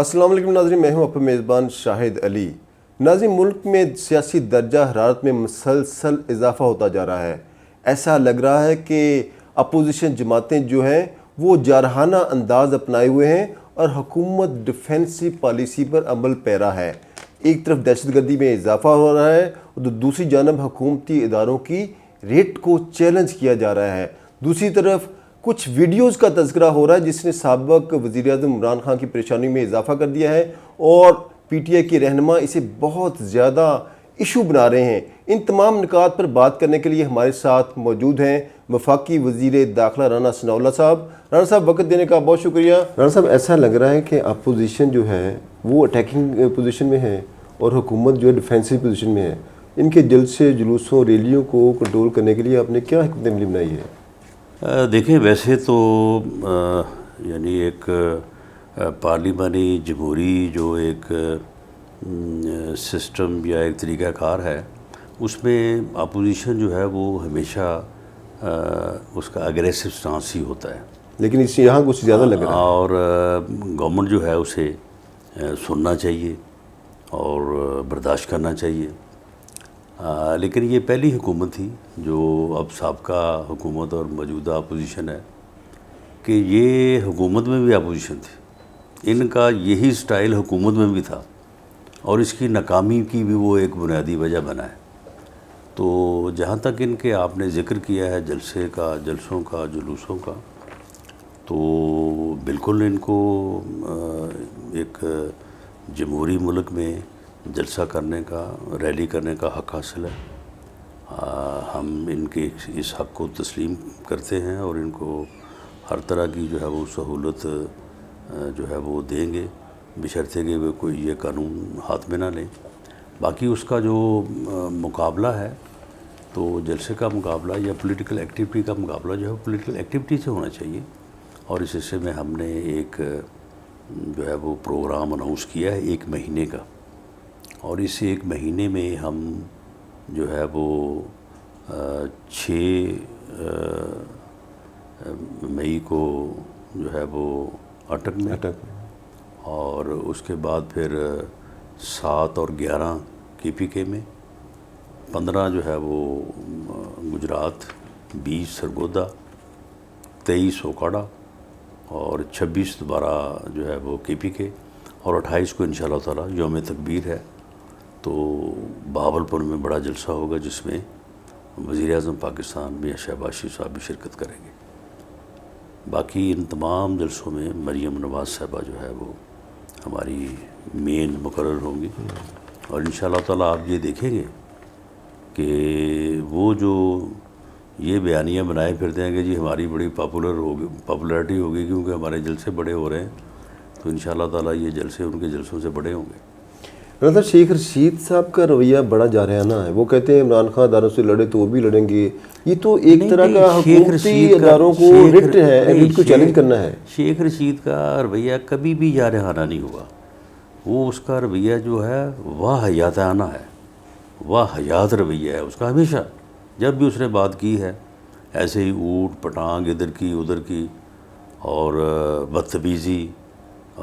السلام علیکم ناظرین، میں ہوں اپنا میزبان شاہد علی۔ ناظرین، ملک میں سیاسی درجہ حرارت میں مسلسل اضافہ ہوتا جا رہا ہے۔ ایسا لگ رہا ہے کہ اپوزیشن جماعتیں جو ہیں وہ جارحانہ انداز اپنائے ہوئے ہیں اور حکومت ڈیفینسو پالیسی پر عمل پیرا ہے۔ ایک طرف دہشت گردی میں اضافہ ہو رہا ہے اور دوسری جانب حکومتی اداروں کی ریٹ کو چیلنج کیا جا رہا ہے۔ دوسری طرف کچھ ویڈیوز کا تذکرہ ہو رہا ہے جس نے سابق وزیر اعظم عمران خان کی پریشانی میں اضافہ کر دیا ہے اور پی ٹی آئی کے رہنما اسے بہت زیادہ ایشو بنا رہے ہیں۔ ان تمام نکات پر بات کرنے کے لیے ہمارے ساتھ موجود ہیں وفاقی وزیر داخلہ رانا ثناء اللہ صاحب۔ رانا صاحب، وقت دینے کا بہت شکریہ۔ رانا صاحب، ایسا لگ رہا ہے کہ اپوزیشن جو ہے وہ اٹیکنگ پوزیشن میں ہے اور حکومت جو ہے ڈیفینسو پوزیشن میں ہے۔ ان کے جلسے، جلوسوں، ریلیوں کو کنٹرول کرنے کے لیے آپ نے کیا حکمت عملی بنائی ہے؟ دیکھیں، ویسے تو یعنی ایک پارلیمانی جمہوری جو ایک سسٹم یا ایک طریقہ کار ہے، اس میں اپوزیشن جو ہے وہ ہمیشہ اس کا اگریسو سٹانس ہی ہوتا ہے، لیکن اس یہاں کچھ زیادہ لگ رہا ہے اور گورنمنٹ جو ہے اسے سننا چاہیے اور برداشت کرنا چاہیے۔ لیکن یہ پہلی حکومت تھی جو اب سابقہ حکومت اور موجودہ اپوزیشن ہے کہ یہ حکومت میں بھی اپوزیشن تھی، ان کا یہی سٹائل حکومت میں بھی تھا اور اس کی ناکامی کی بھی وہ ایک بنیادی وجہ بنا ہے۔ تو جہاں تک ان کے آپ نے ذکر کیا ہے جلسوں کا، جلوسوں کا، تو بالکل ان کو ایک جمہوری ملک میں جلسہ کرنے کا، ریلی کرنے کا حق حاصل ہے۔ ہم ان کے اس حق کو تسلیم کرتے ہیں اور ان کو ہر طرح کی جو ہے وہ سہولت جو ہے وہ دیں گے، بشرطے کہ وہ کوئی یہ قانون ہاتھ میں نہ لیں۔ باقی اس کا جو مقابلہ ہے، تو جلسے کا مقابلہ یا پولیٹیکل ایکٹیویٹی کا مقابلہ جو ہے پولیٹیکل ایکٹیویٹی سے ہونا چاہیے، اور اس حصے میں ہم نے ایک جو ہے وہ پروگرام اناؤنس کیا ہے 1 مہینے کا، اور اس 1 مہینے میں ہم جو ہے وہ 6 مئی کو جو ہے وہ اٹک میں، اور اس کے بعد پھر 7 اور 11 کے پی کے میں، 15 جو ہے وہ گجرات، 20 سرگودا، 23 اوکاڑا اور 26 دوبارہ جو ہے وہ کے پی کے، اور 28 کو انشاءاللہ تعالیٰ یوم تکبیر ہے، تو بہاولپور میں بڑا جلسہ ہوگا جس میں وزیر اعظم پاکستان میاں شہباز شریف صاحب بھی شرکت کریں گے۔ باقی ان تمام جلسوں میں مریم نواز صاحبہ جو ہے وہ ہماری مین مقرر ہوں گی، اور انشاءاللہ تعالیٰ آپ یہ دیکھیں گے کہ وہ جو یہ بیانیاں بنائے پھرتے ہیں کہ جی ہماری بڑی پاپولیرٹی ہوگی کیونکہ ہمارے جلسے بڑے ہو رہے ہیں، تو انشاءاللہ تعالیٰ یہ جلسے ان کے جلسوں سے بڑے ہوں گے۔ رانا، شیخ رشید صاحب کا رویہ بڑا جارحانہ ہے۔ وہ کہتے ہیں عمران خان اداروں سے لڑے تو وہ بھی لڑیں گے۔ یہ تو ایک طرح کا حکومتی اداروں کو رٹ ہے، ریٹ کو چیلنج کرنا ہے۔ شیخ رشید کا رویہ کبھی بھی جارحانہ نہیں ہوا۔ وہ اس کا رویہ جو ہے واحیاتانہ ہے، واحیات رویہ ہے اس کا۔ ہمیشہ جب بھی اس نے بات کی ہے ایسے ہی اوٹ پٹانگ ادھر کی ادھر کی، اور بدتمیزی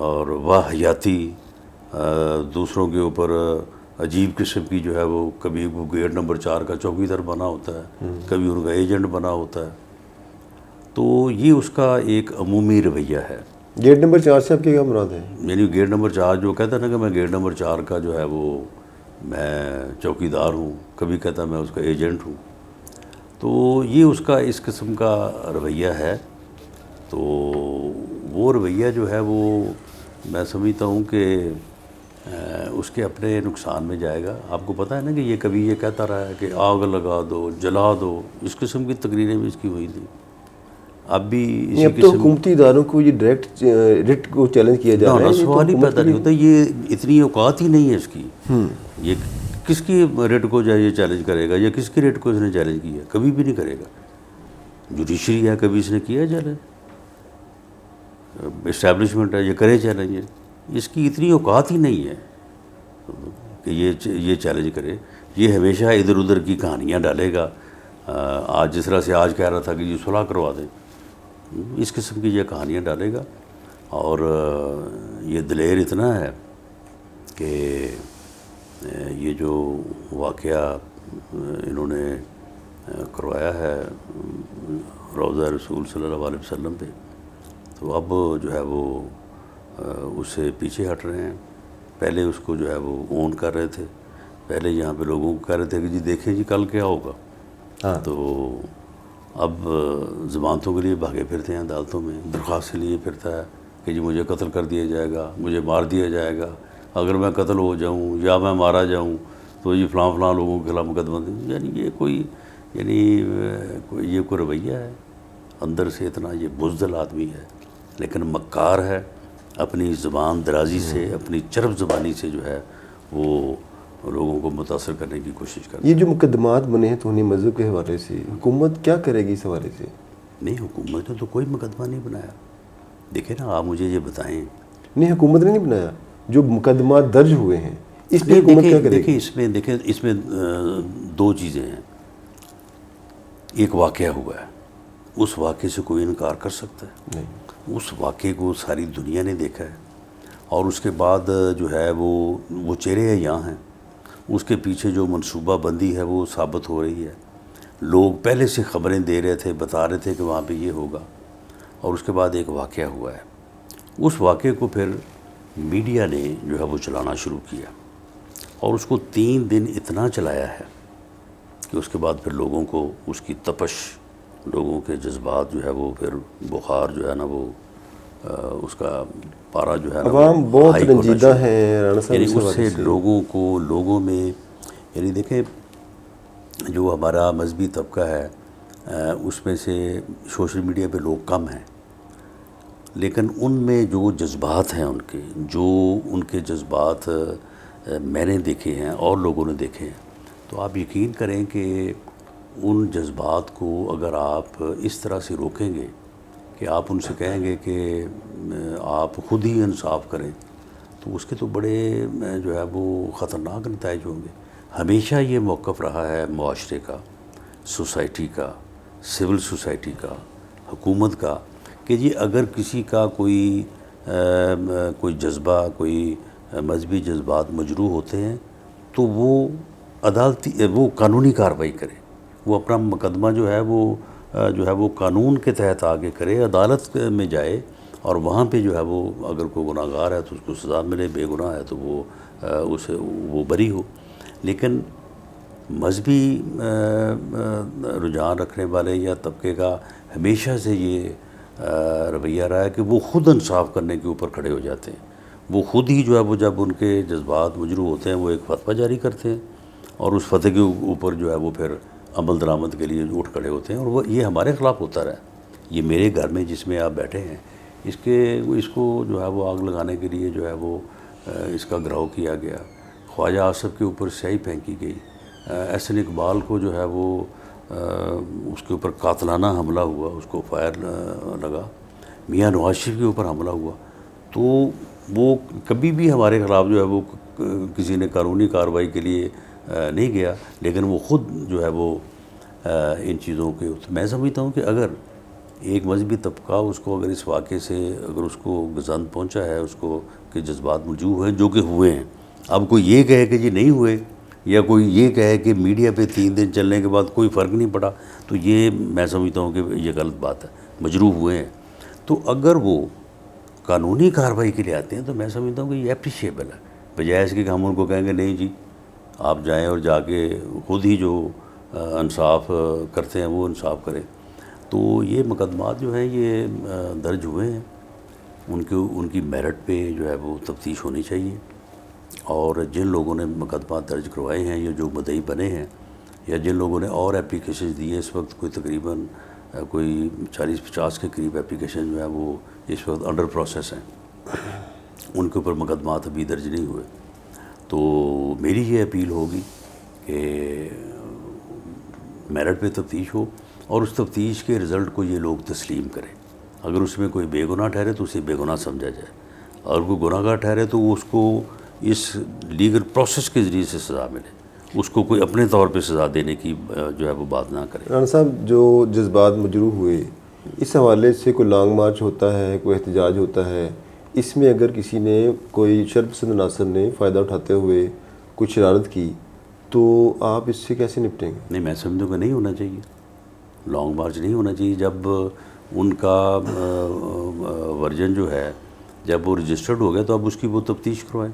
اور واحیاتی، دوسروں کے اوپر عجیب قسم کی جو ہے وہ، کبھی وہ گیٹ نمبر 4 کا چوکیدار بنا ہوتا ہے، کبھی ان کا ایجنٹ بنا ہوتا ہے۔ تو یہ اس کا ایک عمومی رویہ ہے۔ گیٹ نمبر 4 سے آپ کی کیا مراد ہے؟ یعنی گیٹ نمبر 4 جو کہتا ہے نا کہ میں گیٹ نمبر 4 کا جو ہے وہ میں چوکیدار ہوں، کبھی کہتا میں اس کا ایجنٹ ہوں، تو یہ اس کا اس قسم کا رویہ ہے۔ تو وہ رویہ جو ہے وہ میں سمجھتا ہوں کہ اس کے اپنے نقصان میں جائے گا۔ آپ کو پتہ ہے نا کہ یہ کبھی یہ کہتا رہا ہے کہ آگ لگا دو، جلا دو، اس قسم کی تقریریں بھی اس کی ہوئی تھیں۔ اب بھی اسی اب تو حکومتی اداروں کو یہ ڈائریکٹ رٹ کو چیلنج کیا جا رہا ہے۔ سوال ہی پیدا نہیں ہوتا، یہ اتنی اوقات ہی نہیں ہے اس کی۔ یہ کس کی ریٹ کو جو ہے یہ چیلنج کرے گا، یا کس کی ریٹ کو اس نے چیلنج کیا؟ کبھی بھی نہیں کرے گا۔ جوڈیشری ہے، کبھی اس نے کیا چیلنج؟ اسٹیبلشمنٹ ہے، یہ کرے چیلنج؟ اس کی اتنی اوقات ہی نہیں ہے کہ یہ چیلنج کرے۔ یہ ہمیشہ ادھر ادھر کی کہانیاں ڈالے گا۔ آج جس طرح سے آج کہہ رہا تھا کہ یہ صلح کروا دیں، اس قسم کی یہ کہانیاں ڈالے گا، اور یہ دلیر اتنا ہے کہ یہ جو واقعہ انہوں نے کروایا ہے روضہ رسول صلی اللہ علیہ وسلم پہ، تو اب جو ہے وہ اس سے پیچھے ہٹ رہے ہیں۔ پہلے اس کو جو ہے وہ اون کر رہے تھے، پہلے یہاں پہ لوگوں کو کہہ رہے تھے کہ جی دیکھیں جی کل کیا ہوگا، تو اب ضمانتوں کے لیے بھاگے پھرتے ہیں عدالتوں میں، درخواست لیے پھرتا ہے کہ جی مجھے قتل کر دیا جائے گا، مجھے مار دیا جائے گا، اگر میں قتل ہو جاؤں یا میں مارا جاؤں تو یہ فلاں فلاں لوگوں کے خلاف مقدمہ دیں۔ یعنی یہ کوئی رویہ ہے، اندر سے اتنا یہ بزدل آدمی ہے، لیکن مکار ہے، اپنی زبان درازی سے، اپنی چرب زبانی سے جو ہے وہ لوگوں کو متاثر کرنے کی کوشش کرتا ہے۔ یہ جو مقدمات بنے ہیں توہین مذہب کے حوالے سے، حکومت کیا کرے گی اس حوالے سے؟ نہیں، حکومت نے تو کوئی مقدمہ نہیں بنایا۔ دیکھیں نا، آپ مجھے یہ بتائیں۔ نہیں، حکومت نے نہیں بنایا، جو مقدمات درج ہوئے ہیں اس پہ حکومت کیا کرے گی؟ دیکھیں اس میں دو چیزیں ہیں۔ ایک واقعہ ہوا ہے، اس واقعے سے کوئی انکار کر سکتا ہے؟ نہیں۔ اس واقعے کو ساری دنیا نے دیکھا ہے، اور اس کے بعد جو ہے وہ چہرے یہاں ہیں، اس کے پیچھے جو منصوبہ بندی ہے وہ ثابت ہو رہی ہے۔ لوگ پہلے سے خبریں دے رہے تھے، بتا رہے تھے کہ وہاں پہ یہ ہوگا، اور اس کے بعد ایک واقعہ ہوا ہے۔ اس واقعے کو پھر میڈیا نے جو ہے وہ چلانا شروع کیا، اور اس کو 3 دن اتنا چلایا ہے کہ اس کے بعد پھر لوگوں کو اس کی تپش، لوگوں کے جذبات جو ہے وہ پھر بخار جو ہے نا وہ اس کا پارا جو ہے نا عوام بہت ہائی ہونا رنجیدہ شروع، ہیں رانا صاحب یعنی اس اس حوالے سے لوگوں میں، یعنی دیکھیں جو ہمارا مذہبی طبقہ ہے اس میں سے سوشل میڈیا پہ لوگ کم ہیں، لیکن ان میں جو جذبات ہیں ان کے جذبات میں نے دیکھے ہیں اور لوگوں نے دیکھے ہیں، تو آپ یقین کریں کہ ان جذبات کو اگر آپ اس طرح سے روکیں گے کہ آپ ان سے کہیں گے کہ آپ خود ہی انصاف کریں، تو اس کے تو بڑے جو ہے وہ خطرناک نتائج ہوں گے۔ ہمیشہ یہ موقف رہا ہے معاشرے کا، سوسائٹی کا، سول سوسائٹی کا، حکومت کا، کہ جی اگر کسی کا کوئی جذبہ، کوئی مذہبی جذبات مجروح ہوتے ہیں تو وہ قانونی کارروائی کرے، وہ اپنا مقدمہ جو ہے وہ قانون کے تحت آگے کرے، عدالت میں جائے، اور وہاں پہ جو ہے وہ اگر کوئی گناہ گار ہے تو اس کو سزا ملے، بے گناہ ہے تو وہ بری ہو۔ لیکن مذہبی رجحان رکھنے والے یا طبقے کا ہمیشہ سے یہ رویہ رہا ہے کہ وہ خود انصاف کرنے کے اوپر کھڑے ہو جاتے ہیں، وہ خود ہی جو ہے وہ جب ان کے جذبات مجروح ہوتے ہیں وہ ایک فتویٰ جاری کرتے ہیں، اور اس فتوے کے اوپر جو ہے وہ پھر عمل درآمد کے لیے اٹھ کھڑے ہوتے ہیں، اور یہ ہمارے خلاف ہوتا رہا ہے۔ یہ میرے گھر میں جس میں آپ بیٹھے ہیں اس کو جو ہے وہ آگ لگانے کے لیے جو ہے وہ اس کا گھراؤ کیا گیا، خواجہ آصف کے اوپر سیاہی پھینکی گئی، احسن اقبال کو جو ہے وہ اس کے اوپر قاتلانہ حملہ ہوا، اس کو فائر لگا، میاں نواز شریف کے اوپر حملہ ہوا، تو وہ کبھی بھی ہمارے خلاف جو ہے وہ کسی نے قانونی کارروائی کے لیے نہیں گیا، لیکن وہ خود جو ہے وہ ان چیزوں کے میں سمجھتا ہوں کہ اگر ایک مذہبی طبقہ اس کو اگر اس واقعے سے اگر اس کو گزند پہنچا ہے، اس کو کہ جذبات موجود ہیں جو کہ ہوئے ہیں، اب کوئی یہ کہے کہ جی نہیں ہوئے، یا کوئی یہ کہے کہ میڈیا پہ 3 دن چلنے کے بعد کوئی فرق نہیں پڑا، تو یہ میں سمجھتا ہوں کہ یہ غلط بات ہے، مجروح ہوئے ہیں۔ تو اگر وہ قانونی کارروائی کے لیے آتے ہیں تو میں سمجھتا ہوں کہ یہ اپریشیبل ہے، بجائے اس کے کہ ہم ان کو کہیں گے نہیں جی آپ جائیں اور جا کے خود ہی جو انصاف کرتے ہیں وہ انصاف کریں۔ تو یہ مقدمات جو ہیں یہ درج ہوئے ہیں، ان کی میرٹ پہ جو ہے وہ تفتیش ہونی چاہیے، اور جن لوگوں نے مقدمات درج کروائے ہیں یا جو مدعی بنے ہیں، یا جن لوگوں نے اور اپلیکیشنز دی ہیں، اس وقت کوئی تقریباً کوئی 40-50 کے قریب اپلیکیشن جو ہے وہ اس وقت انڈر پروسیس ہیں، ان کے اوپر مقدمات ابھی درج نہیں ہوئے۔ تو میری یہ اپیل ہوگی کہ میرٹ پہ تفتیش ہو، اور اس تفتیش کے رزلٹ کو یہ لوگ تسلیم کریں۔ اگر اس میں کوئی بے گناہ ٹھہرے تو اسے بے گناہ سمجھا جائے، اور کوئی گناہ گار ٹھہرے تو اس کو اس لیگل پروسیس کے ذریعے سے سزا ملے، اس کو کوئی اپنے طور پہ سزا دینے کی جو ہے وہ بات نہ کرے۔ رانا صاحب جو جذبات مجروح ہوئے اس حوالے سے کوئی لانگ مارچ ہوتا ہے, کوئی احتجاج ہوتا ہے, اس میں اگر کسی نے, کوئی شرپسند عناصر نے فائدہ اٹھاتے ہوئے کچھ شرارت کی تو آپ اس سے کیسے نپٹیں گے؟ نہیں, میں سمجھوں کہ نہیں ہونا چاہیے, لانگ مارچ نہیں ہونا چاہیے. جب ان کا ورژن جو ہے جب وہ رجسٹرڈ ہو گیا تو اب اس کی وہ تفتیش کروائیں,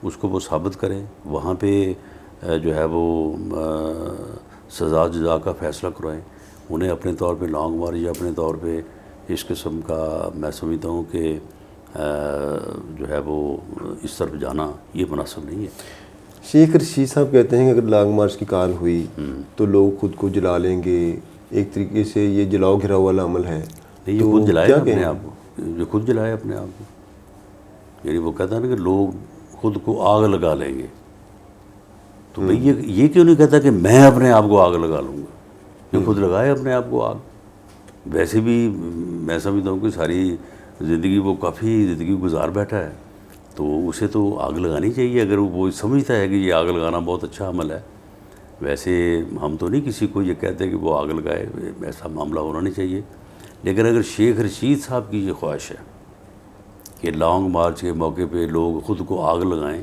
اس کو وہ ثابت کریں, وہاں پہ جو ہے وہ سزا جزا کا فیصلہ کروائیں. انہیں اپنے طور پہ لانگ مارچ یا اپنے طور پہ اس قسم کا میں سمجھتا ہوں کہ جو ہے وہ اس طرف جانا یہ مناسب نہیں ہے. شیخ رشید صاحب کہتے ہیں کہ اگر لانگ مارچ کی کال ہوئی تو لوگ خود کو جلا لیں گے, ایک طریقے سے یہ جلاؤ گھراؤ والا عمل ہے. یہ خود جلائے اپنے آپ کو, جو خود جلائے اپنے آپ کو. یعنی وہ کہتا ہے نا کہ لوگ خود کو آگ لگا لیں گے, تو بھئی یہ کیوں نہیں کہتا کہ میں اپنے آپ کو آگ لگا لوں گا, یہ خود لگائے اپنے آپ کو آگ. ویسے بھی میں سمجھتا ہوں کہ ساری زندگی وہ کافی زندگی گزار بیٹھا ہے, تو اسے تو آگ لگانی چاہیے اگر وہ سمجھتا ہے کہ یہ آگ لگانا بہت اچھا عمل ہے. ویسے ہم تو نہیں کسی کو یہ کہتے کہ وہ آگ لگائے, ایسا معاملہ ہونا نہیں چاہیے. لیکن اگر شیخ رشید صاحب کی یہ خواہش ہے کہ لانگ مارچ کے موقع پہ لوگ خود کو آگ لگائیں,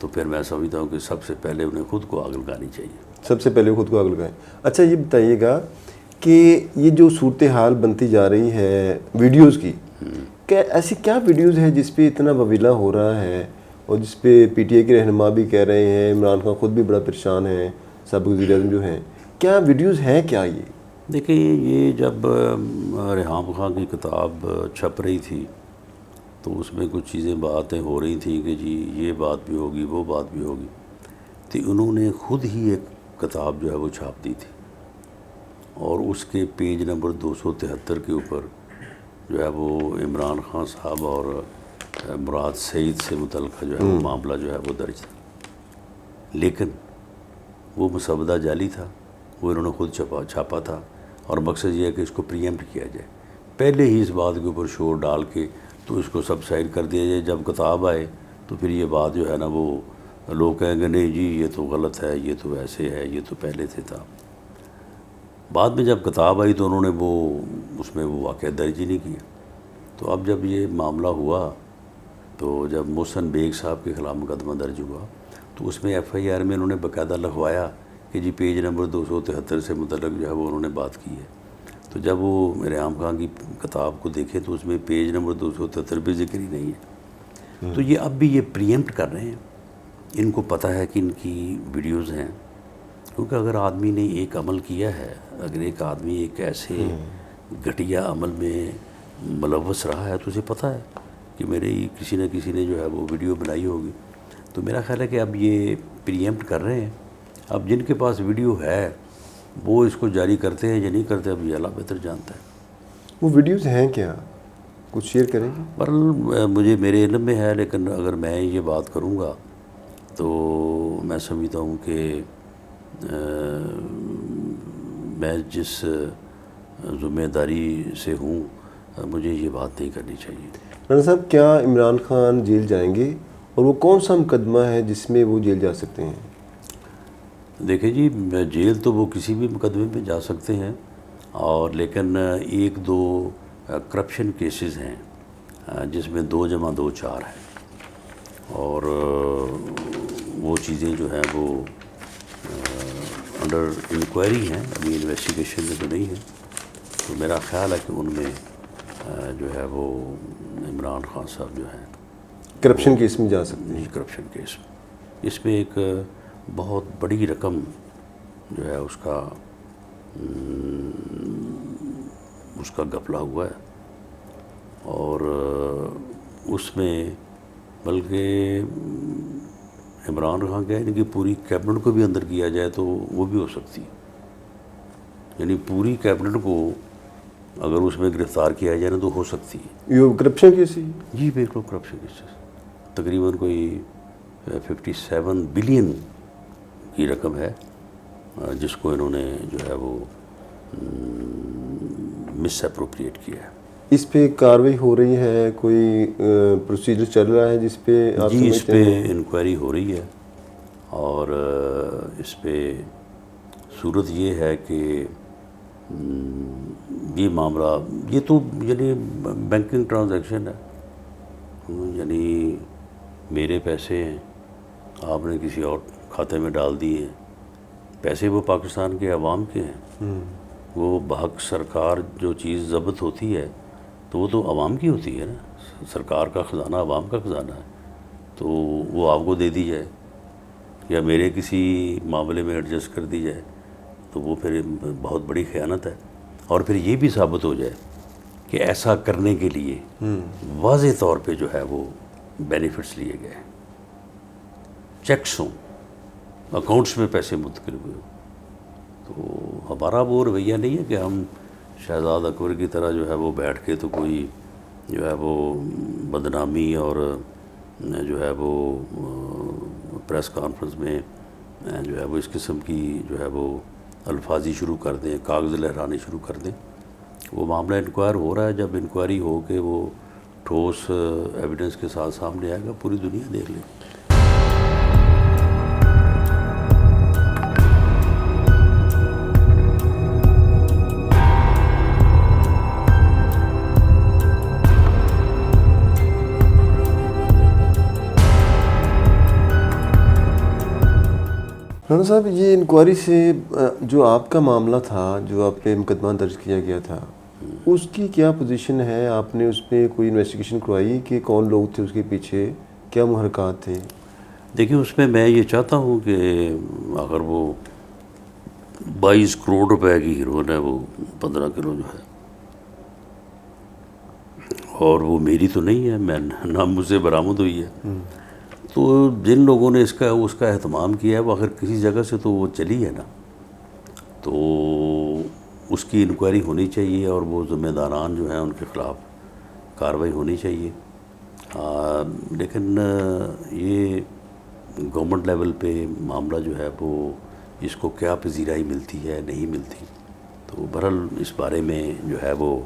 تو پھر میں سمجھتا ہوں کہ سب سے پہلے انہیں خود کو آگ لگانی چاہیے. سب سے پہلے خود کو آگ لگائیں. اچھا یہ بتائیے گا کہ یہ جو صورتحال بنتی جا رہی ہے ویڈیوز کی, کہ ایسی کیا ویڈیوز ہیں جس پہ اتنا بویلا ہو رہا ہے, اور جس پہ پی ٹی آئی کے رہنما بھی کہہ رہے ہیں, عمران خان خود بھی بڑا پریشان ہیں, سابق وزیر اعظم جو ہیں, کیا ویڈیوز ہیں کیا یہ؟ دیکھیں, یہ جب ریحام خان کی کتاب چھپ رہی تھی تو اس میں کچھ چیزیں باتیں ہو رہی تھیں کہ جی یہ بات بھی ہوگی وہ بات بھی ہوگی, تو انہوں نے خود ہی ایک کتاب جو ہے وہ چھاپ دی تھی, اور اس کے پیج نمبر 273 کے اوپر جو ہے وہ عمران خان صاحب اور مراد سعید سے متعلقہ جو ہے وہ معاملہ جو ہے وہ درج تھا. لیکن وہ مسودہ جعلی تھا, وہ انہوں نے خود چھاپا تھا, اور مقصد یہ ہے کہ اس کو پری ایمپٹ کیا جائے, پہلے ہی اس بات کے اوپر شور ڈال کے تو اس کو سبسائڈ کر دیا جائے. جب کتاب آئے تو پھر یہ بات جو ہے نا وہ لوگ کہیں گے نہیں جی یہ تو غلط ہے, یہ تو ایسے ہے, یہ تو پہلے سے تھا. بعد میں جب کتاب آئی تو انہوں نے وہ اس میں وہ واقعہ درج ہی نہیں کیا. تو اب جب یہ معاملہ ہوا تو جب محسن بیگ صاحب کے خلاف مقدمہ درج ہوا تو اس میں ایف آئی آر میں انہوں نے باقاعدہ لکھوایا کہ جی پیج نمبر 273 سے متعلق جو ہے وہ انہوں نے بات کی ہے. تو جب وہ ریحام خان کی کتاب کو دیکھے تو اس میں پیج نمبر 273 پہ ذکر ہی نہیں ہے. تو یہ اب بھی یہ پری ایمپٹ کر رہے ہیں, ان کو پتہ ہے کہ ان کی ویڈیوز ہیں, کیونکہ اگر آدمی نے ایک عمل کیا ہے, اگر ایک آدمی ایک ایسے گھٹیا عمل میں ملوث رہا ہے تو اسے پتہ ہے کہ میرے کسی نہ کسی نے جو ہے وہ ویڈیو بنائی ہوگی. تو میرا خیال ہے کہ اب یہ پری ایمپٹ کر رہے ہیں. اب جن کے پاس ویڈیو ہے وہ اس کو جاری کرتے ہیں یا نہیں کرتے, اب یہ اللہ بہتر جانتا ہے. وہ ویڈیوز ہیں کیا, کچھ شیئر کریں گے؟ پر مجھے میرے علم میں ہے, لیکن اگر میں یہ بات کروں گا تو میں سمجھتا ہوں کہ میں جس ذمہ داری سے ہوں مجھے یہ بات نہیں کرنی چاہیے. رانا صاحب, کیا عمران خان جیل جائیں گے, اور وہ کون سا مقدمہ ہے جس میں وہ جیل جا سکتے ہیں؟ دیکھیں جی, جیل تو وہ کسی بھی مقدمے میں جا سکتے ہیں, اور لیکن ایک دو کرپشن کیسز ہیں جس میں 2 + 2 = 4 ہے, اور وہ چیزیں جو ہیں وہ انڈر انکوائری ہیں, ابھی انویسٹیگیشن میں تو نہیں ہے. تو میرا خیال ہے کہ ان میں جو ہے وہ عمران خان صاحب جو ہیں کرپشن کیس میں جا سکتے ہیں. کرپشن کیس میں, اس میں ایک بہت بڑی رقم جو ہے اس کا گھپلا ہوا ہے, اور اس میں بلکہ عمران خان کہہ ہیں کہ پوری کیبنٹ کو بھی اندر کیا جائے تو وہ بھی ہو سکتی ہے. یعنی پوری کیبنٹ کو اگر اس میں گرفتار کیا جائے نا تو ہو سکتی ہے. یہ کرپشن کیس ہے؟ جی بالکل کرپشن کیسز, تقریباً کوئی 57 بلین کی رقم ہے جس کو انہوں نے جو ہے وہ مس اپروپریٹ کیا ہے. اس پہ کارروائی ہو رہی ہے, کوئی پروسیجر چل رہا ہے جس پہ آپ جی اس سمجھتے پہ ہیں؟ انکوائری ہو رہی ہے, اور اس پہ صورت یہ ہے کہ یہ معاملہ یہ تو یعنی بینکنگ ٹرانزیکشن ہے، یعنی میرے پیسے ہیں، آپ نے کسی اور کھاتے میں ڈال دیے ہیں، پیسے وہ پاکستان کے عوام کے ہیں، وہ بحق سرکار جو چیز ضبط ہوتی ہے تو وہ تو عوام کی ہوتی ہے نا، سرکار کا خزانہ عوام کا خزانہ ہے، تو وہ آپ کو دے دی جائے یا میرے کسی معاملے میں ایڈجسٹ کر دی جائے تو وہ پھر بہت بڑی خیانت ہے، اور پھر یہ بھی ثابت ہو جائے کہ ایسا کرنے کے لیے واضح طور پہ جو ہے وہ بینیفٹس لیے گئے، چیکس ہوں، اکاؤنٹس میں پیسے منتقل ہوئے، تو ہمارا وہ رویہ نہیں ہے کہ ہم شہزاد اکبر کی طرح جو ہے وہ بیٹھ کے تو کوئی جو ہے وہ بدنامی اور جو ہے وہ پریس کانفرنس میں جو ہے وہ اس قسم کی جو ہے وہ الفاظی شروع کر دیں، کاغذ لہرانے شروع کر دیں۔ وہ معاملہ انکوائر ہو رہا ہے، جب انکوائری ہو کے وہ ٹھوس ایویڈنس کے ساتھ سامنے آئے گا، پوری دنیا دیکھ لے۔ رانا صاحب، یہ انکوائری سے جو آپ کا معاملہ تھا، جو آپ پہ مقدمہ درج کیا گیا تھا، اس کی کیا پوزیشن ہے؟ آپ نے اس پہ کوئی انویسٹیگیشن کروائی کہ کون لوگ تھے اس کے پیچھے، کیا محرکات تھے؟ دیکھیں، اس میں میں یہ چاہتا ہوں کہ اگر وہ 22 کروڑ روپے کی ہیروئن ہے، وہ 15 کلو جو ہے، اور وہ میری تو نہیں ہے، میں نہ مجھ سے برآمد ہوئی ہے، تو جن لوگوں نے اس کا اہتمام کیا ہے وہ آخر کسی جگہ سے تو وہ چلی ہے نا، تو اس کی انکوائری ہونی چاہیے اور وہ ذمہ داران جو ہیں ان کے خلاف کارروائی ہونی چاہیے۔ لیکن یہ گورنمنٹ لیول پہ معاملہ جو ہے وہ اس کو کیا پذیرائی ملتی ہے نہیں ملتی، تو بہرحال اس بارے میں جو ہے وہ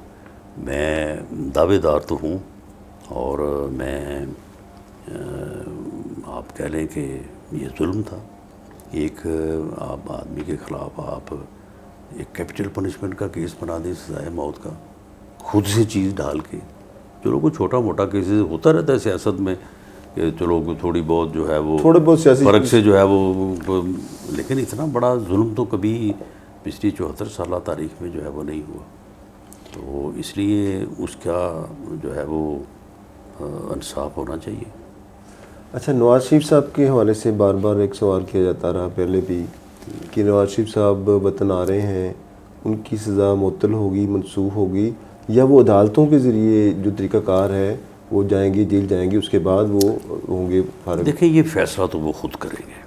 میں دعوے دار تو ہوں، اور میں آپ کہہ لیں کہ یہ ظلم تھا، ایک آپ آدمی کے خلاف آپ ایک کیپٹل پنشمنٹ کا کیس بنا دیں، سزائے موت کا، خود سے چیز ڈال کے۔ چلو کوئی چھوٹا موٹا کیسز ہوتا رہتا ہے سیاست میں کہ چلو تھوڑی بہت جو ہے وہ تھوڑے بہت سیاسی فرق سے جو ہے وہ، لیکن اتنا بڑا ظلم تو کبھی پچھلی 74 سالہ تاریخ میں جو ہے وہ نہیں ہوا، تو اس لیے اس کا جو ہے وہ انصاف ہونا چاہیے۔ اچھا، نواز شریف صاحب کے حوالے سے بار بار ایک سوال کیا جاتا رہا پہلے بھی کہ نواز شریف صاحب وطن آ رہے ہیں، ان کی سزا معطل ہوگی، منسوخ ہوگی، یا وہ عدالتوں کے ذریعے جو طریقہ کار ہے وہ جائیں گے، جیل جائیں گے، اس کے بعد وہ ہوں گے فارغ؟ دیکھیں، یہ فیصلہ تو وہ خود کریں گے۔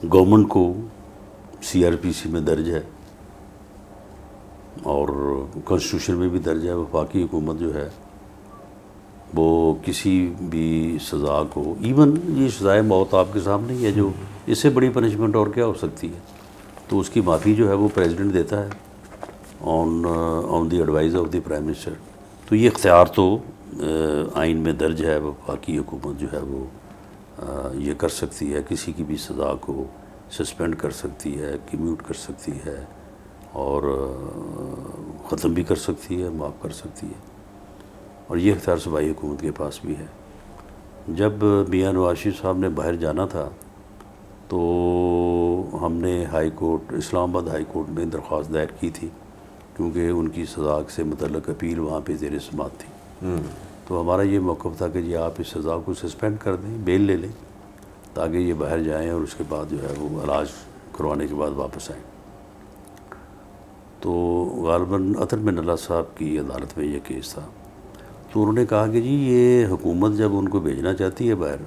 گورنمنٹ کو CRPC میں درج ہے اور کانسٹیٹیوشن میں بھی درج ہے، وفاقی حکومت جو ہے وہ کسی بھی سزا کو، ایون یہ سزائے موت آپ کے سامنے ہی ہے، جو اس سے بڑی پنشمنٹ اور کیا ہو سکتی ہے، تو اس کی معافی جو ہے وہ پریزیڈنٹ دیتا ہے on the advice of the prime minister, تو یہ اختیار تو آئین میں درج ہے، وفاقی حکومت جو ہے وہ یہ کر سکتی ہے، کسی کی بھی سزا کو سسپینڈ کر سکتی ہے، کمیوٹ کر سکتی ہے، اور ختم بھی کر سکتی ہے، معاف کر سکتی ہے، اور یہ اختیار صوبائی حکومت کے پاس بھی ہے۔ جب میاں نواز شریف صاحب نے باہر جانا تھا تو ہم نے ہائی کورٹ، اسلام آباد ہائی کورٹ میں درخواست دائر کی تھی، کیونکہ ان کی سزا سے متعلق اپیل وہاں پہ زیر سماعت تھی، تو ہمارا یہ موقف تھا کہ جی آپ اس سزا کو سسپینڈ کر دیں، بیل لے لیں، تاکہ یہ باہر جائیں اور اس کے بعد جو ہے وہ علاج کروانے کے بعد واپس آئیں۔ تو غالباً عطر بن اللہ صاحب کی عدالت میں یہ کیس تھا، تو انہوں نے کہا کہ جی یہ حکومت جب ان کو بھیجنا چاہتی ہے باہر،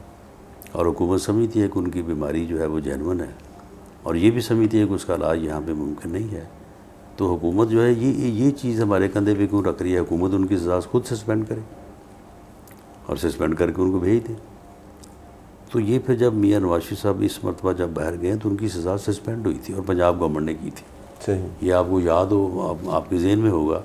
اور حکومت سمجھتی ہے کہ ان کی بیماری جو ہے وہ جینون ہے، اور یہ بھی سمجھتی ہے کہ اس کا علاج یہاں پہ ممکن نہیں ہے، تو حکومت جو ہے یہ چیز ہمارے کندھے پہ کیوں رکھ رہی ہے؟ حکومت ان کی سزا خود سسپینڈ کرے اور سسپینڈ کر کے ان کو بھیج دے۔ تو یہ پھر جب میاں نواز شریف صاحب اس مرتبہ جب باہر گئے تو ان کی سزا سسپینڈ ہوئی تھی، اور پنجاب گورنمنٹ نے کی تھی۔ صحیح، یہ آپ کو یاد ہو، آپ کے ذہن میں ہوگا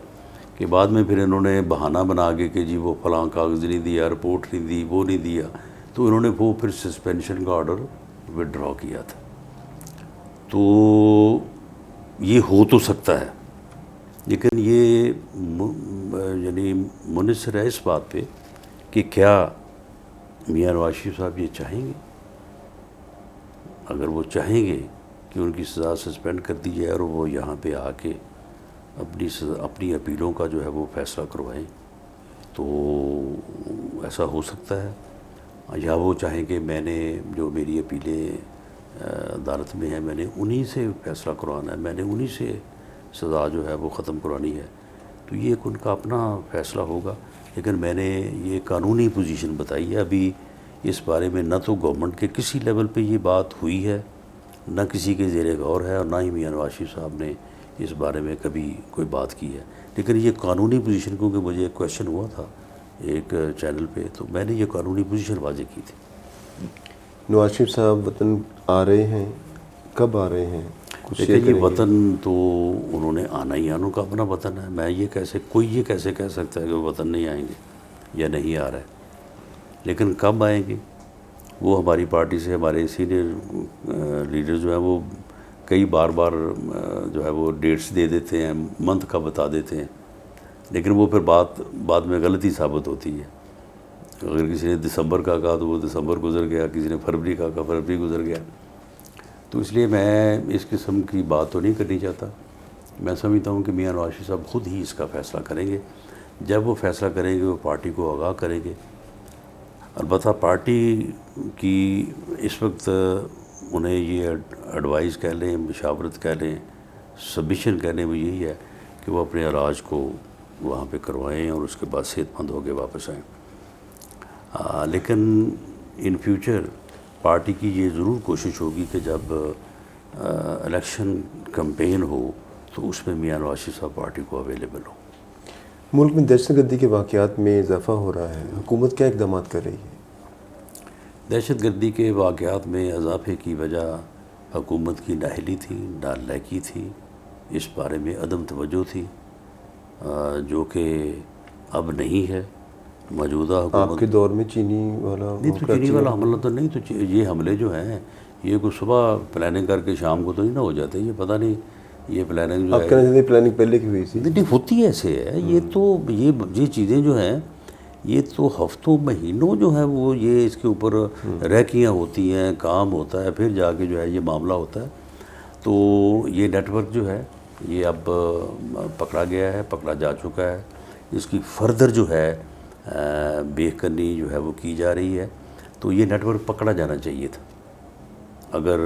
کہ بعد میں پھر انہوں نے بہانہ بنا کے کہ جی وہ فلاں کاغذ نہیں دیا، رپورٹ نہیں دی، وہ نہیں دیا، تو انہوں نے وہ پھر سسپینشن کا آرڈر وڈرا کیا تھا۔ تو یہ ہو تو سکتا ہے، لیکن یہ یعنی منحصر ہے اس بات پہ کہ کیا میاں نواز شریف صاحب یہ چاہیں گے. اگر وہ چاہیں گے کہ ان کی سزا سسپینڈ کر دی جائے اور وہ یہاں پہ آ کے اپنی اپیلوں کا جو ہے وہ فیصلہ کروائیں تو ایسا ہو سکتا ہے. یا وہ چاہیں کہ میں نے جو میری اپیلیں عدالت میں ہیں میں نے انہی سے فیصلہ کروانا ہے، میں نے انہی سے سزا جو ہے وہ ختم کرانی ہے، تو یہ ایک ان کا اپنا فیصلہ ہوگا. لیکن میں نے یہ قانونی پوزیشن بتائی ہے. ابھی اس بارے میں نہ تو گورنمنٹ کے کسی لیول پہ یہ بات ہوئی ہے، نہ کسی کے زیر غور ہے، اور نہ ہی میاں نواز شریف صاحب نے اس بارے میں کبھی کوئی بات کی ہے. لیکن یہ قانونی پوزیشن، کیونکہ مجھے ایک کویشچن ہوا تھا ایک چینل پہ، تو میں نے یہ قانونی پوزیشن واضح کی تھی. نواز شریف صاحب وطن آ رہے ہیں، کب آ رہے ہیں؟ لیکن یہ وطن تو انہوں نے آنا ہی ہے، انہوں کا اپنا وطن ہے. میں یہ کیسے کہہ سکتا ہے کہ وہ وطن نہیں آئیں گے یا نہیں آ رہا ہے. لیکن کب آئیں گے وہ ہماری پارٹی سے ہمارے سینئر لیڈر جو ہیں وہ کئی بار جو ہے وہ ڈیٹس دے دیتے ہیں، منتھ کا بتا دیتے ہیں، لیکن وہ پھر بعد میں غلطی ثابت ہوتی ہے. اگر کسی نے دسمبر کا کہا تو وہ دسمبر گزر گیا، کسی نے فروری کا کہا فروری گزر گیا. تو اس لیے میں اس قسم کی بات تو نہیں کرنی چاہتا. میں سمجھتا ہوں کہ میاں نواز شریف صاحب خود ہی اس کا فیصلہ کریں گے. جب وہ فیصلہ کریں گے وہ پارٹی کو آگاہ کریں گے. البتہ پارٹی کی اس وقت انہیں یہ ایڈوائز کہہ لیں، مشاورت کہہ لیں، سبمیشن کہہ لیں، وہ یہی ہے کہ وہ اپنے علاج کو وہاں پہ کروائیں اور اس کے بعد صحت مند ہو کے واپس آئیں. لیکن ان فیوچر پارٹی کی یہ ضرور کوشش ہوگی کہ جب الیکشن کمپین ہو تو اس میں میاں نواز شریف صاحب پارٹی کو اویلیبل ہو. ملک میں دہشت گردی کے واقعات میں اضافہ ہو رہا ہے، حکومت کیا اقدامات کر رہی ہے؟ دہشت گردی کے واقعات میں اضافے کی وجہ حکومت کی نااہلی تھی، نالائقی تھی، اس بارے میں عدم توجہ تھی، جو کہ اب نہیں ہے. موجودہ حکومت آپ کے دور میں چینی والا نہیں تو چینی والا حملہ تو نہیں، تو یہ حملے جو ہیں یہ کوئی صبح پلاننگ کر کے شام کو تو نہیں نہ ہو جاتے. یہ پتہ نہیں یہ پلاننگ جو آپ کہنا چاہتے ہیں پلاننگ پہلے کی ہوئی تھی؟ نہیں ہوتی ایسے ہے. یہ تو یہ چیزیں جو ہیں یہ تو ہفتوں مہینوں جو ہیں وہ یہ اس کے اوپر ریکیاں ہوتی ہیں، کام ہوتا ہے، پھر جا کے جو ہے یہ معاملہ ہوتا ہے. تو یہ نیٹ ورک جو ہے یہ اب پکڑا گیا ہے، پکڑا جا چکا ہے. اس کی فردر جو ہے بے کرنی جو ہے وہ کی جا رہی ہے. تو یہ نیٹ ورک پکڑا جانا چاہیے تھا. اگر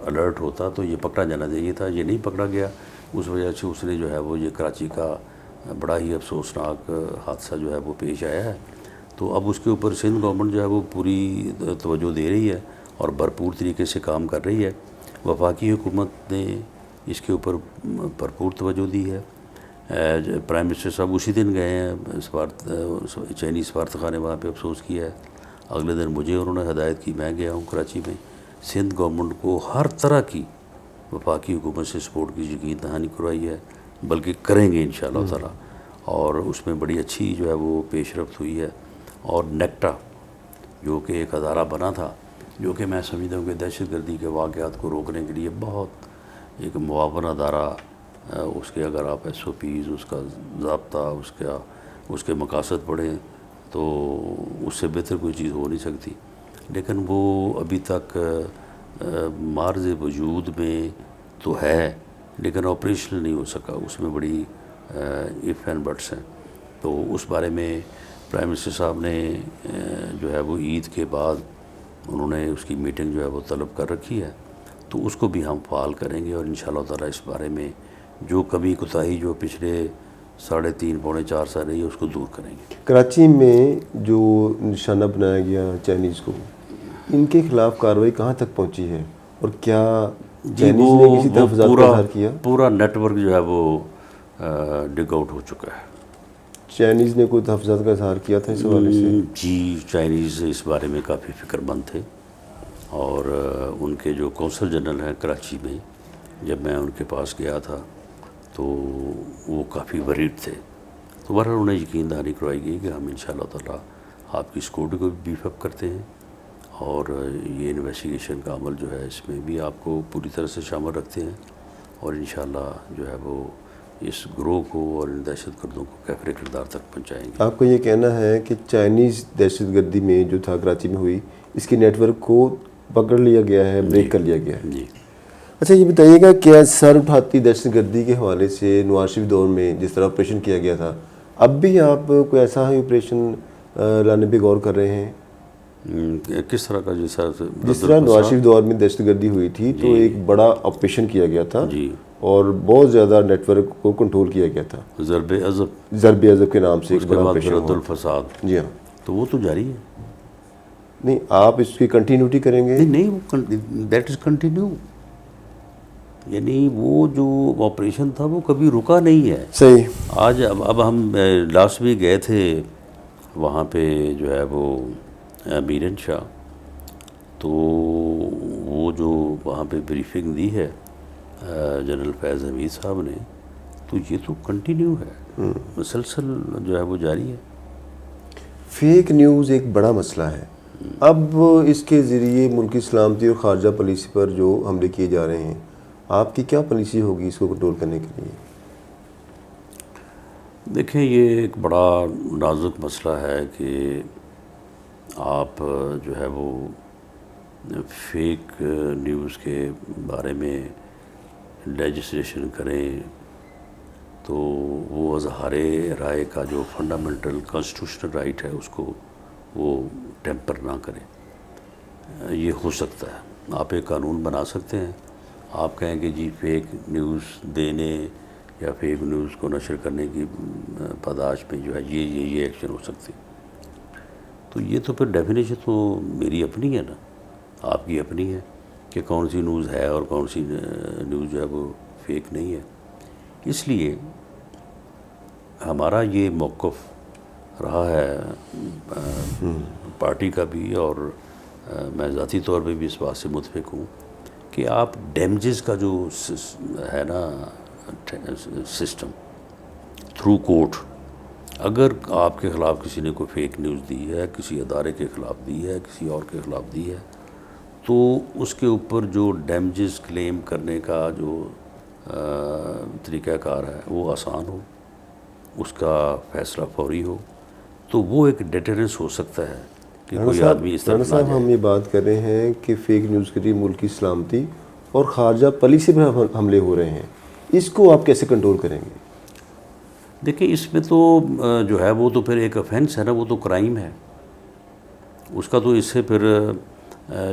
الرٹ ہوتا تو یہ پکڑا جانا چاہیے تھا. یہ نہیں پکڑا گیا، اس وجہ سے اس نے جو ہے وہ یہ کراچی کا بڑا ہی افسوسناک حادثہ جو ہے وہ پیش آیا ہے. تو اب اس کے اوپر سندھ گورنمنٹ جو ہے وہ پوری توجہ دے رہی ہے اور بھرپور طریقے سے کام کر رہی ہے. وفاقی حکومت نے اس کے اوپر بھرپور توجہ دی ہے. پرائم منسٹر صاحب اسی دن گئے ہیں چینی سفارتخانے وہاں پہ افسوس کیا ہے. اگلے دن مجھے انہوں نے ہدایت کی، میں گیا ہوں کراچی میں. سندھ گورنمنٹ کو ہر طرح کی وفاقی حکومت سے سپورٹ کی یقین دہانی کروائی ہے، بلکہ کریں گے انشاءاللہ تعالیٰ. اور اس میں بڑی اچھی جو ہے وہ پیش رفت ہوئی ہے. اور نیکٹا جو کہ ایک ادارہ بنا تھا، جو کہ میں سمجھتا ہوں کہ دہشت گردی کے واقعات کو روکنے کے لیے بہت ایک معاون ادارہ، اس کے اگر آپ ایس او پیز، اس کا ضابطہ، اس کے مقاصد پڑھیں تو اس سے بہتر کوئی چیز ہو نہیں سکتی. لیکن وہ ابھی تک معرض وجود میں تو ہے لیکن آپریشنل نہیں ہو سکا. اس میں بڑی ایف اینڈ بٹس ہیں. تو اس بارے میں پرائم منسٹر صاحب نے جو ہے وہ عید کے بعد انہوں نے اس کی میٹنگ جو ہے وہ طلب کر رکھی ہے. تو اس کو بھی ہم فعال کریں گے اور انشاءاللہ تعالیٰ اس بارے میں جو کمی کوتاہی جو پچھلے 3.5 پونے 4 سال رہی ہے اس کو دور کریں گے. کراچی میں جو نشانہ بنایا گیا چائنیز کو، ان کے خلاف کارروائی کہاں تک پہنچی ہے اور کیا چائنیز نے کسی تحفظات کا اظہار کیا؟ پورا نیٹ ورک جو ہے وہ ڈگ آؤٹ ہو چکا ہے. چائنیز نے کوئی تحفظات کا اظہار کیا تھا اس حوالے سے؟ جی، چائنیز اس بارے میں کافی فکر مند تھے اور ان کے جو قونصل جنرل ہیں کراچی میں، جب میں ان کے پاس گیا تھا تو وہ کافی وریڈ تھے. تو بہرحال انہیں یقین دہانی کروائی گئی کہ ہم انشاءاللہ تعالیٰ آپ کی سیکورٹی کو بھی بیف اپ کرتے ہیں اور یہ انویسٹیگیشن کا عمل جو ہے اس میں بھی آپ کو پوری طرح سے شامل رکھتے ہیں اور انشاءاللہ جو ہے وہ اس گروہ کو اور ان دہشت گردوں کو کیفر کردار تک پہنچائیں گے۔ آپ کا یہ کہنا ہے کہ چائنیز دہشت گردی میں جو تھا کراچی میں ہوئی، اس کے نیٹ ورک کو پکڑ لیا گیا ہے، بریک کر لیا گیا ہے۔ جی اچھا یہ بتائیے گا، کیا سر اٹھاتی دہشت گردی کے حوالے سے نواز شریف دور میں جس طرح آپریشن کیا گیا تھا، اب بھی آپ کوئی ایسا ہی آپریشن لانے پہ غور کر رہے ہیں؟ کس طرح کا؟ جس طرح نواز شریف دور میں دہشت گردی ہوئی تھی تو ایک بڑا آپریشن کیا گیا تھا جی، اور بہت زیادہ نیٹ ورک کو کنٹرول کیا گیا تھا، ضرب عضب، ضرب عضب کے نام سے اس ایک کے بڑا بعد آپریشن رد ہوا۔ الفساد، جی ہاں، تو وہ تو جاری ہے۔ نہیں آپ اس کی کنٹینیوٹی کریں گے؟ نہیں وہ دیٹ از کنٹینیو، یعنی وہ جو آپریشن تھا وہ کبھی رکا نہیں ہے۔ صحیح۔ آج اب ہم لاسٹ ویک گئے تھے وہاں پہ جو ہے وہ میرن شاہ، تو وہ جو وہاں پہ بریفنگ دی ہے جنرل فیض حمید صاحب نے، تو یہ تو کنٹینیو ہے، مسلسل جو ہے وہ جاری ہے۔ فیک نیوز ایک بڑا مسئلہ ہے، اب اس کے ذریعے ملکی سلامتی اور خارجہ پالیسی پر جو حملے کیے جا رہے ہیں، آپ کی کیا پالیسی ہوگی اس کو کنٹرول کرنے کے لیے؟ دیکھیں یہ ایک بڑا نازک مسئلہ ہے کہ آپ جو ہے وہ فیک نیوز کے بارے میں لیجسلیشن کریں تو وہ اظہار رائے کا جو فنڈامنٹل کانسٹیٹیوشنل رائٹ ہے اس کو وہ ٹیمپر نہ کریں۔ یہ ہو سکتا ہے، آپ ایک قانون بنا سکتے ہیں، آپ کہیں کہ جی فیک نیوز دینے یا فیک نیوز کو نشر کرنے کی پاداش میں جو ہے یہ ایکشن ہو سکتی، تو یہ تو پھر ڈیفینیشن تو میری اپنی ہے نا، آپ کی اپنی ہے کہ کون سی نیوز ہے اور کون سی نیوز جو ہے وہ فیک نہیں ہے۔ اس لیے ہمارا یہ موقف رہا ہے پارٹی کا بھی، اور میں ذاتی طور پہ بھی اس بات سے متفق ہوں کہ آپ ڈیمیجز کا جو ہے نا سسٹم تھرو کورٹ، اگر آپ کے خلاف کسی نے کوئی فیک نیوز دی ہے، کسی ادارے کے خلاف دی ہے، کسی اور کے خلاف دی ہے، تو اس کے اوپر جو ڈیمیجز کلیم کرنے کا جو طریقہ کار ہے وہ آسان ہو، اس کا فیصلہ فوری ہو، تو وہ ایک ڈیٹرنس ہو سکتا ہے کہ کوئی آدمی اس طرح نہ صاحب جائے۔ ہم یہ بات کر رہے ہیں کہ فیک نیوز کے لیے ملکی سلامتی اور خارجہ پالیسی پر حملے ہو رہے ہیں، اس کو آپ کیسے کنٹرول کریں گے؟ دیکھیں اس میں تو جو ہے وہ تو پھر ایک افینس ہے نا، وہ تو کرائم ہے، اس کا تو اس سے پھر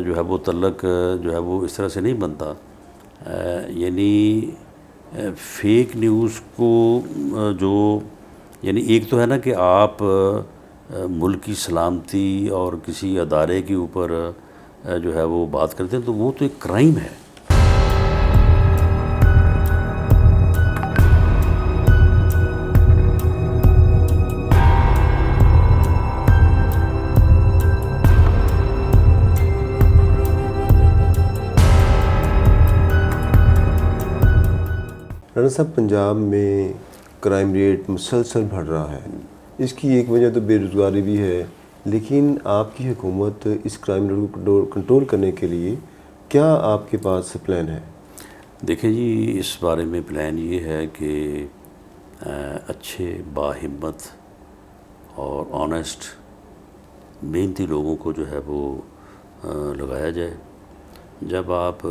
جو ہے وہ تعلق جو ہے وہ اس طرح سے نہیں بنتا۔ یعنی فیک نیوز کو جو یعنی ایک تو ہے نا کہ آپ ملک کی سلامتی اور کسی ادارے کے اوپر جو ہے وہ بات کرتے ہیں، تو وہ تو ایک کرائم ہے۔ رانا صاحب پنجاب میں کرائم ریٹ مسلسل بڑھ رہا ہے، اس کی ایک وجہ تو بے روزگاری بھی ہے، لیکن آپ کی حکومت اس کرائم ریٹ کو کنٹرول کرنے کے لیے کیا آپ کے پاس پلان ہے؟ دیکھیں جی اس بارے میں پلان یہ ہے کہ اچھے باہمت اور آنیسٹ محنتی لوگوں کو جو ہے وہ لگایا جائے۔ جب آپ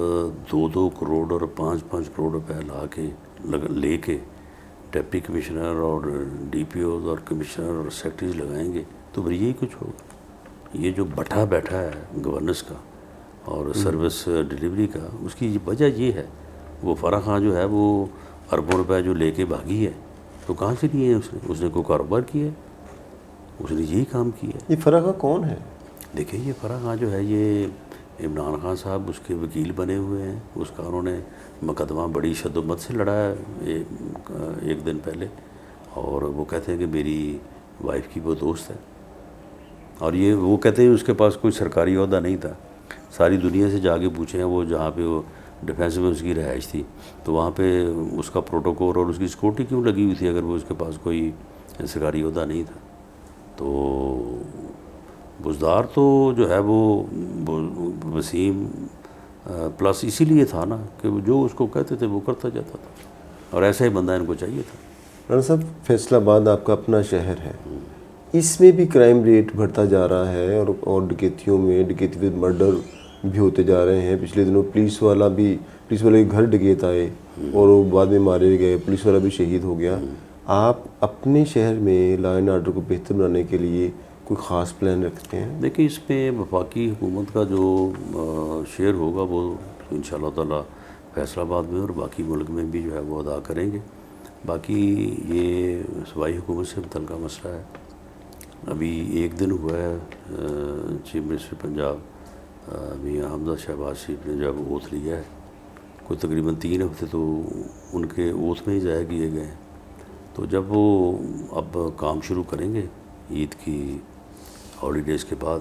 2 کروڑ اور 5 کروڑ روپے لے کے ڈپٹی کمشنر اور ڈی پی اوز اور کمشنر اور سیکرٹریز لگائیں گے تو پھر یہی کچھ ہوگا۔ یہ جو بٹھا بیٹھا ہے گورننس کا اور سروس ڈیلیوری کا، اس کی وجہ یہ ہے، وہ فرح خان جو ہے وہ اربوں روپے جو لے کے بھاگی ہے، تو کہاں سے لیے ہیں اس نے کوئی کاروبار کیا ہے، اس نے یہی کام کیا ہے۔ یہ فرح خان کون ہے؟ دیکھیں یہ فرح خان جو ہے یہ عمران خان صاحب اس کے وکیل بنے ہوئے ہیں، اس کا انہوں نے مقدمہ بڑی شدت سے لڑا ہے ایک دن پہلے، اور وہ کہتے ہیں کہ میری وائف کی وہ دوست ہے، اور یہ وہ کہتے ہیں اس کے پاس کوئی سرکاری عہدہ نہیں تھا، ساری دنیا سے جا کے پوچھیں وہ جہاں پہ وہ ڈیفینس میں اس کی رہائش تھی، تو وہاں پہ اس کا پروٹوکول اور اس کی سیکورٹی کیوں لگی ہوئی تھی اگر وہ اس کے پاس کوئی سرکاری عہدہ نہیں تھا۔ تو بزدار تو جو ہے وہ وسیم پلس اسی لیے تھا نا کہ وہ جو اس کو کہتے تھے وہ کرتا جاتا تھا، اور ایسا ہی بندہ ان کو چاہیے تھا۔ رانا صاحب، فیصل آباد آپ کا اپنا شہر ہے، اس میں بھی کرائم ریٹ بڑھتا جا رہا ہے، اور ڈکیتیوں میں ڈکیتی مرڈر بھی ہوتے جا رہے ہیں۔ پچھلے دنوں پولیس والے کے گھر ڈکیت آئے اور وہ بعد میں مارے گئے، پولیس والا بھی شہید ہو گیا۔ آپ اپنے شہر میں لا اینڈ آرڈر کو بہتر بنانے کے لیے کوئی خاص پلان رکھتے ہیں؟ دیکھیں، اس میں وفاقی حکومت کا جو شیئر ہوگا وہ انشاءاللہ تعالی فیصل آباد میں اور باقی ملک میں بھی جو ہے وہ ادا کریں گے۔ باقی یہ صوبائی حکومت سے متعلقہ مسئلہ ہے۔ ابھی ایک دن ہوا ہے چیف منسٹر پنجاب میاں حمزہ شہباز شریف نے جب اوتھ لیا ہے، کوئی تقریباً 3 ہفتے تو ان کے اوتھ میں ہی ضائع کیے گئے ہیں۔ تو جب وہ اب کام شروع کریں گے عید کی ہالیڈیز کے بعد،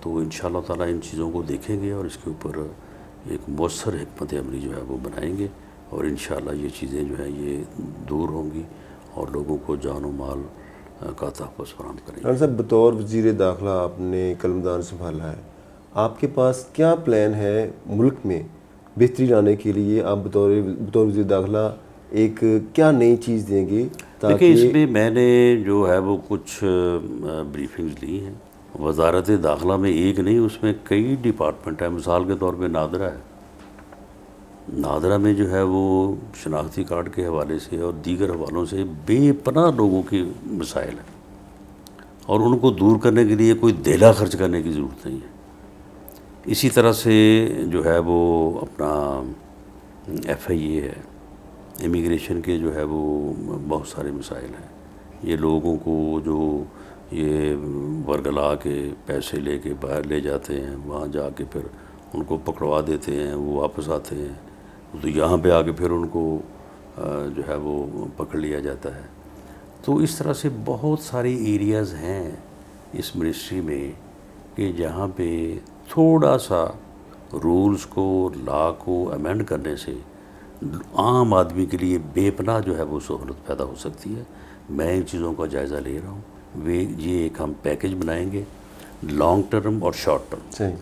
تو انشاءاللہ تعالی ان چیزوں کو دیکھیں گے اور اس کے اوپر ایک مؤثر حکمت عملی جو ہے وہ بنائیں گے، اور انشاءاللہ یہ چیزیں جو ہیں یہ دور ہوں گی اور لوگوں کو جان و مال کا تحفظ فراہم کریں گے۔ رانا صاحب، بطور وزیر داخلہ آپ نے قلمدان سنبھالا ہے، آپ کے پاس کیا پلان ہے ملک میں بہتری لانے کے لیے؟ آپ بطور وزیر داخلہ ایک کیا نئی چیز دیں گے دیکھیں، اس تاکہ میں میں نے جو ہے وہ کچھ بریفنگز لی ہیں۔ وزارت داخلہ میں ایک نہیں، اس میں کئی ڈپارٹمنٹ ہیں۔ مثال کے طور پہ نادرہ ہے، نادرہ میں جو ہے وہ شناختی کارڈ کے حوالے سے اور دیگر حوالوں سے بے پناہ لوگوں کی مسائل ہیں، اور ان کو دور کرنے کے لیے کوئی دہلا خرچ کرنے کی ضرورت نہیں ہے۔ اسی طرح سے جو ہے وہ اپنا FIA ہے، امیگریشن کے جو ہے وہ بہت سارے مسائل ہیں۔ یہ لوگوں کو جو یہ ورگلا کے پیسے لے کے باہر لے جاتے ہیں، وہاں جا کے پھر ان کو پکڑوا دیتے ہیں، وہ واپس آتے ہیں، تو یہاں پہ آ کے پھر ان کو جو ہے وہ پکڑ لیا جاتا ہے۔ تو اس طرح سے بہت سارے ایریاز ہیں اس منسٹری میں کہ جہاں پہ تھوڑا سا رولز کو، لا کو امینڈ کرنے سے عام آدمی کے لیے بے پناہ جو ہے وہ سہولت پیدا ہو سکتی ہے۔ میں ان چیزوں کا جائزہ لے رہا ہوں۔ یہ ایک ہم پیکج بنائیں گے، لانگ ٹرم اور شارٹ ٹرم۔ صحیح۔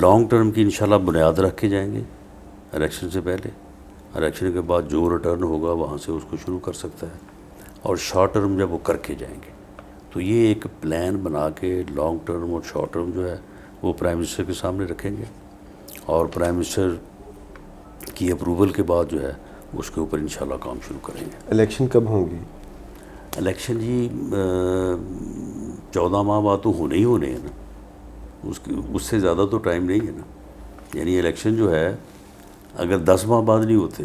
لانگ ٹرم کی انشاءاللہ بنیاد رکھ کے جائیں گے الیکشن سے پہلے، الیکشن کے بعد جو ریٹرن ہوگا وہاں سے اس کو شروع کر سکتا ہے، اور شارٹ ٹرم جب وہ کر کے جائیں گے۔ تو یہ ایک پلان بنا کے لانگ ٹرم اور شارٹ ٹرم جو ہے وہ پرائم منسٹر کے سامنے رکھیں گے، اور پرائم منسٹر کی اپروول کے بعد جو ہے اس کے اوپر انشاءاللہ کام شروع کریں گے۔ الیکشن کب ہوں گی؟ الیکشن جی 14 ماہ بعد تو ہونے ہیں نا، اس سے زیادہ تو ٹائم نہیں ہے نا۔ یعنی الیکشن جو ہے اگر 10 ماہ بعد نہیں ہوتے،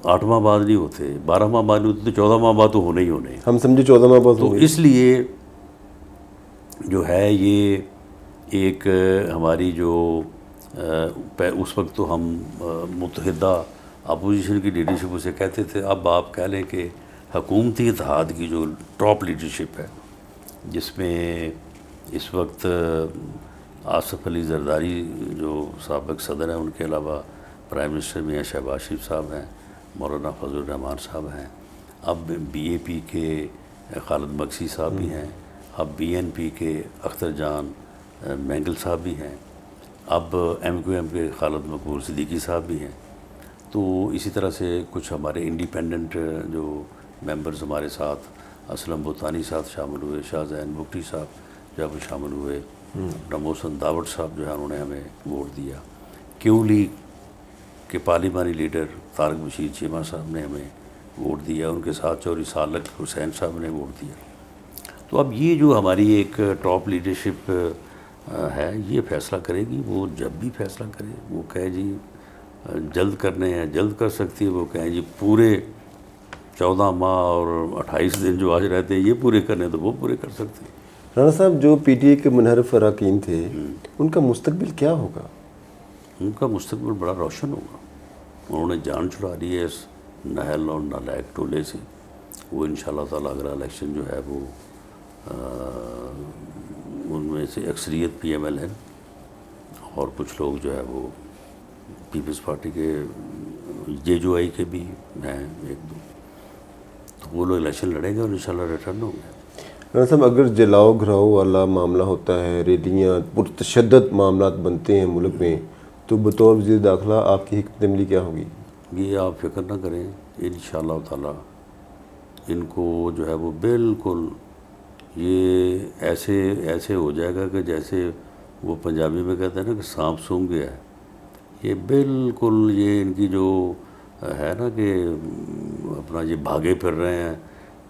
8 ماہ بعد نہیں ہوتے، 12 ماہ بعد نہیں ہوتے، تو 14 ماہ بعد تو ہونے ہیں۔ ہم سمجھے 14 ماہ بعد تو ہوں گے۔ اس لیے جو ہے یہ ایک ہماری جو اس وقت تو ہم متحدہ اپوزیشن کی لیڈرشپ اسے کہتے تھے، اب آپ کہہ لیں کہ حکومتی اتحاد کی جو ٹاپ لیڈرشپ ہے، جس میں اس وقت آصف علی زرداری جو سابق صدر ہیں، ان کے علاوہ پرائم منسٹر میاں شہباز شریف صاحب ہیں، مولانا فضل الرحمان صاحب ہیں، اب BAP کے خالد مکسی صاحب بھی ہیں، اب BNP کے اختر جان مینگل صاحب بھی ہیں، اب MQM کے خالد مقبول صدیقی صاحب بھی ہیں۔ تو اسی طرح سے کچھ ہمارے انڈیپینڈنٹ جو ممبرز ہمارے ساتھ، اسلم بوتانی صاحب شامل ہوئے، شاہ زین بگٹی صاحب جب شامل ہوئے، اپنا محسن داوڑ صاحب جو ہے انہوں نے ہمیں ووٹ دیا، کیو لیگ کے پارلیمانی لیڈر طارق بشیر چیمہ صاحب نے ہمیں ووٹ دیا، ان کے ساتھ چوری سالک حسین صاحب نے ووٹ دیا۔ تو اب یہ جو ہماری ایک ٹاپ لیڈرشپ ہے یہ فیصلہ کرے گی، وہ جب بھی فیصلہ کرے، وہ کہے جی جلد کرنے ہیں جلد کر سکتی ہے، وہ کہیں جی پورے 14 ماہ اور 28 دن جو آج رہتے ہیں یہ پورے کرنے تو وہ پورے کر سکتے ہیں۔ رانا صاحب، جو PTI کے منحرف اراکین تھے، ان کا مستقبل کیا ہوگا؟ ان کا مستقبل بڑا روشن ہوگا۔ انہوں نے جان چھڑا لی ہے اس نااہل اور نالائق ٹولے سے۔ وہ انشاءاللہ تعالیٰ اگر الیکشن جو ہے وہ ان میں سے اکثریت PML ہے، اور کچھ لوگ جو ہے وہ پیپلز پارٹی کے JJI کے بھی ہیں ایک دو، تو وہ لوگ الیکشن لڑیں گے اور انشاءاللہ ریٹرن ہوں گے۔ رانا صاحب اگر جلاؤ گھراؤ والا معاملہ ہوتا ہے، ریلیاں پرتشدد معاملات بنتے ہیں ملک میں، تو بطور وزیر داخلہ آپ کی حکمت عملی کیا ہوگی؟ یہ آپ فکر نہ کریں، انشاءاللہ تعالی ان کو جو ہے وہ بالکل یہ ایسے ہو جائے گا کہ جیسے وہ پنجابی میں کہتے ہیں نا کہ سانپ سونگھ گیا ہے، یہ بالکل یہ ان کی جو ہے نا کہ اپنا یہ بھاگے پھر رہے ہیں،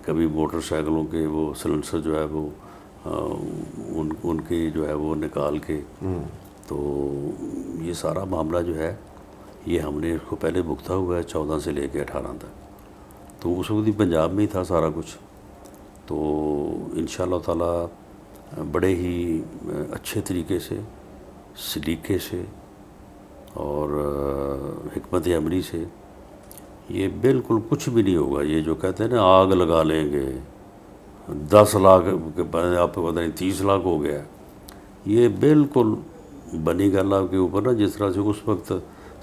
کبھی موٹر سائیکلوں کے وہ سلنسر جو ہے وہ ان کی جو ہے وہ نکال کے، تو یہ سارا معاملہ جو ہے یہ ہم نے اس کو پہلے بھگتا ہوا ہے 14 سے لے کے 18 تک، تو اس وقت ہی پنجاب میں ہی تھا سارا کچھ، تو انشاءاللہ تعالی بڑے ہی اچھے طریقے سے، سلیقے سے اور حکمت عملی سے یہ بالکل کچھ بھی نہیں ہوگا۔ یہ جو کہتے ہیں نا آگ لگا لیں گے 10 لاکھ کے بعد آپ کو پتہ نہیں 30 لاکھ ہو گیا، یہ بالکل بنی گل آپ کے اوپر نا، جس طرح سے اس وقت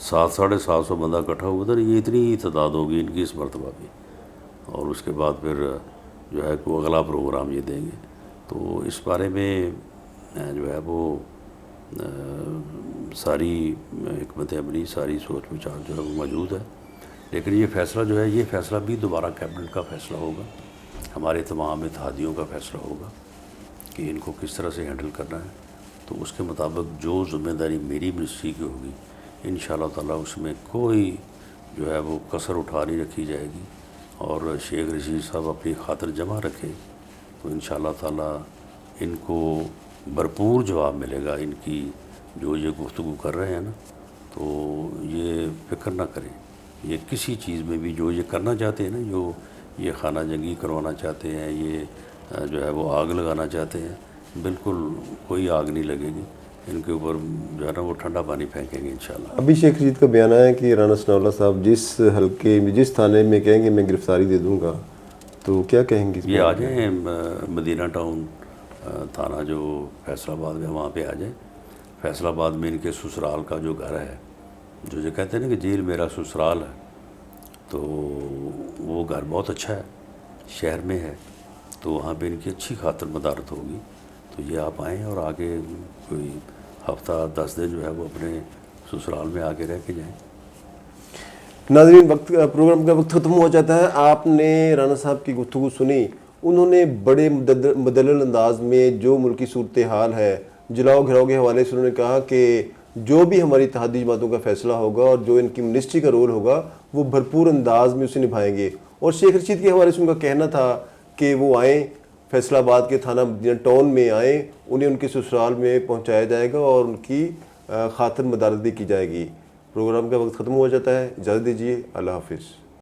700-750 بندہ اکٹھا ہوا تھا، یہ اتنی ہی تعداد ہوگی ان کی اس مرتبہ بھی، اور اس کے بعد پھر جو ہے کوئی اگلا پروگرام یہ دیں گے، تو اس بارے میں جو ہے وہ ساری حکمت عملی، ساری سوچ وچار جو ہے وہ موجود ہے، لیکن یہ فیصلہ جو ہے یہ فیصلہ بھی دوبارہ کیبنٹ کا فیصلہ ہوگا، ہمارے تمام اتحادیوں کا فیصلہ ہوگا کہ ان کو کس طرح سے ہینڈل کرنا ہے، تو اس کے مطابق جو ذمہ داری میری منسٹری کی ہوگی انشاءاللہ تعالی اس میں کوئی جو ہے وہ کسر اٹھا نہیں رکھی جائے گی، اور شیخ رشید صاحب اپنی خاطر جمع رکھے تو انشاءاللہ تعالی ان کو بھرپور جواب ملے گا، ان کی جو یہ گفتگو کر رہے ہیں نا، تو یہ فکر نہ کریں، یہ کسی چیز میں بھی جو یہ کرنا چاہتے ہیں نا، جو یہ خانہ جنگی کروانا چاہتے ہیں، یہ جو ہے وہ آگ لگانا چاہتے ہیں، بالکل کوئی آگ نہیں لگے گی ان کے اوپر، جو ہے نا وہ ٹھنڈا پانی پھینکیں گے انشاءاللہ۔ ابھی شیخ رشید کا بیان آیا کہ رانا ثناء اللہ صاحب جس حلقے میں، جس تھانے میں کہیں گے میں گرفتاری دے دوں گا، تو کیا کہیں گے اس یہ بارے آ میں؟ جائیں مدینہ ٹاؤن تھانہ جو فیصل آباد میں، وہاں پہ آ جائیں۔ فیصل آباد میں ان کے سسرال کا جو گھر ہے، جو کہتے ہیں نا کہ جیل میرا سسرال ہے، تو وہ گھر بہت اچھا ہے، شہر میں ہے، تو وہاں پہ ان کی اچھی خاطر مدارت ہوگی، تو یہ آپ آئیں اور آگے کوئی ہفتہ 10 دن جو ہے وہ اپنے سسرال میں آ کے رہ کے جائیں۔ ناظرین، پروگرام کا وقت ختم ہو جاتا ہے۔ آپ نے رانا صاحب کی گفتگو سنی، انہوں نے بڑے مدلل انداز میں جو ملکی صورتحال ہے، جلاؤ گھراؤ کے حوالے سے انہوں نے کہا کہ جو بھی ہماری اتحادی جماعتوں کا فیصلہ ہوگا اور جو ان کی منسٹری کا رول ہوگا وہ بھرپور انداز میں اسے نبھائیں گے، اور شیخ رشید کے حوالے سے ان کا کہنا تھا کہ وہ آئیں، فیصل آباد کے تھانہ مدینہ ٹاؤن میں آئیں، انہیں ان کے سسرال میں پہنچایا جائے گا اور ان کی خاطر مدارت بھی کی جائے گی۔ پروگرام کا وقت ختم ہو جاتا ہے، اجازت دیجیے، اللہ حافظ۔